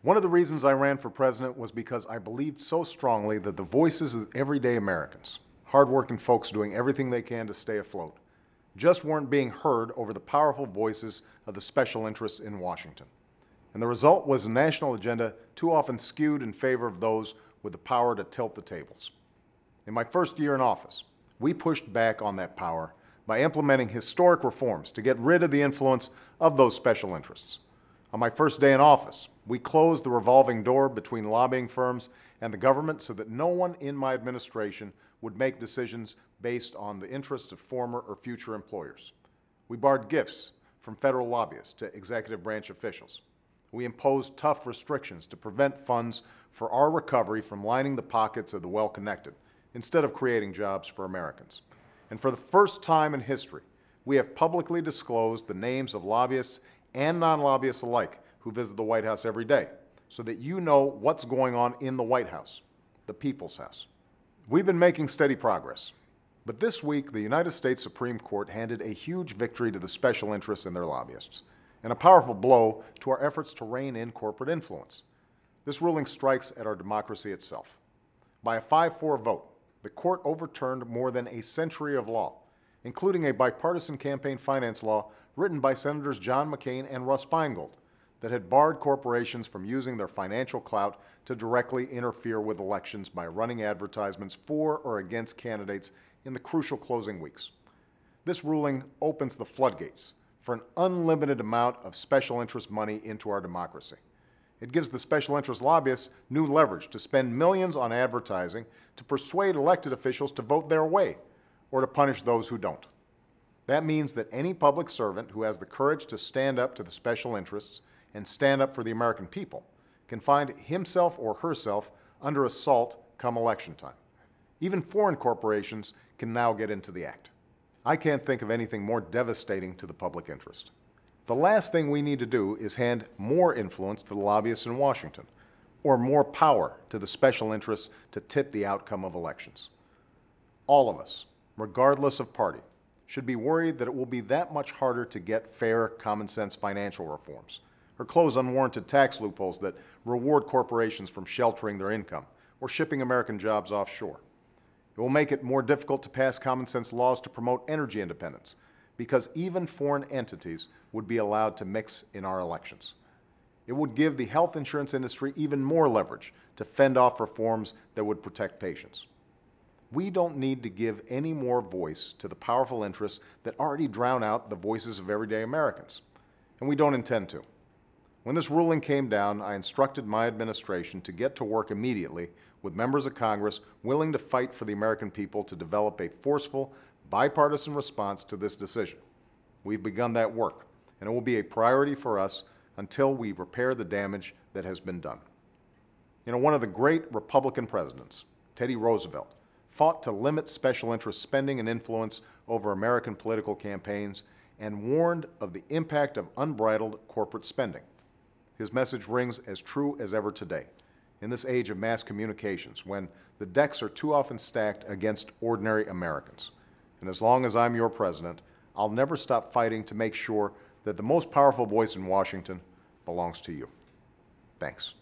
One of the reasons I ran for president was because I believed so strongly that the voices of everyday Americans, hardworking folks doing everything they can to stay afloat, just weren't being heard over the powerful voices of the special interests in Washington. And the result was a national agenda too often skewed in favor of those with the power to tilt the tables. In my first year in office, we pushed back on that power by implementing historic reforms to get rid of the influence of those special interests. On my first day in office, we closed the revolving door between lobbying firms and the government so that no one in my administration would make decisions based on the interests of former or future employers. We barred gifts from federal lobbyists to executive branch officials. We imposed tough restrictions to prevent funds for our recovery from lining the pockets of the well-connected, instead of creating jobs for Americans. And for the first time in history, we have publicly disclosed the names of lobbyists and non-lobbyists alike who visit the White House every day, so that you know what's going on in the White House, the people's house. We've been making steady progress, but this week the United States Supreme Court handed a huge victory to the special interests and their lobbyists, and a powerful blow to our efforts to rein in corporate influence. This ruling strikes at our democracy itself. By a 5-4 vote, the court overturned more than a century of law, including a bipartisan campaign finance law written by Senators John McCain and Russ Feingold that had barred corporations from using their financial clout to directly interfere with elections by running advertisements for or against candidates in the crucial closing weeks. This ruling opens the floodgates for an unlimited amount of special interest money into our democracy. It gives the special interest lobbyists new leverage to spend millions on advertising to persuade elected officials to vote their way or to punish those who don't. That means that any public servant who has the courage to stand up to the special interests and stand up for the American people can find himself or herself under assault come election time. Even foreign corporations can now get into the act. I can't think of anything more devastating to the public interest. The last thing we need to do is hand more influence to the lobbyists in Washington, or more power to the special interests to tip the outcome of elections. All of us, regardless of party, should be worried that it will be that much harder to get fair, common-sense financial reforms, or close unwarranted tax loopholes that reward corporations from sheltering their income, or shipping American jobs offshore. It will make it more difficult to pass common-sense laws to promote energy independence, because even foreign entities would be allowed to mix in our elections. It would give the health insurance industry even more leverage to fend off reforms that would protect patients. We don't need to give any more voice to the powerful interests that already drown out the voices of everyday Americans, and we don't intend to. When this ruling came down, I instructed my administration to get to work immediately with members of Congress willing to fight for the American people to develop a forceful, bipartisan response to this decision. We've begun that work, and it will be a priority for us until we repair the damage that has been done. You know, one of the great Republican presidents, Teddy Roosevelt, fought to limit special interest spending and influence over American political campaigns and warned of the impact of unbridled corporate spending. His message rings as true as ever today, in this age of mass communications, when the decks are too often stacked against ordinary Americans. And as long as I'm your president, I'll never stop fighting to make sure that the most powerful voice in Washington belongs to you. Thanks.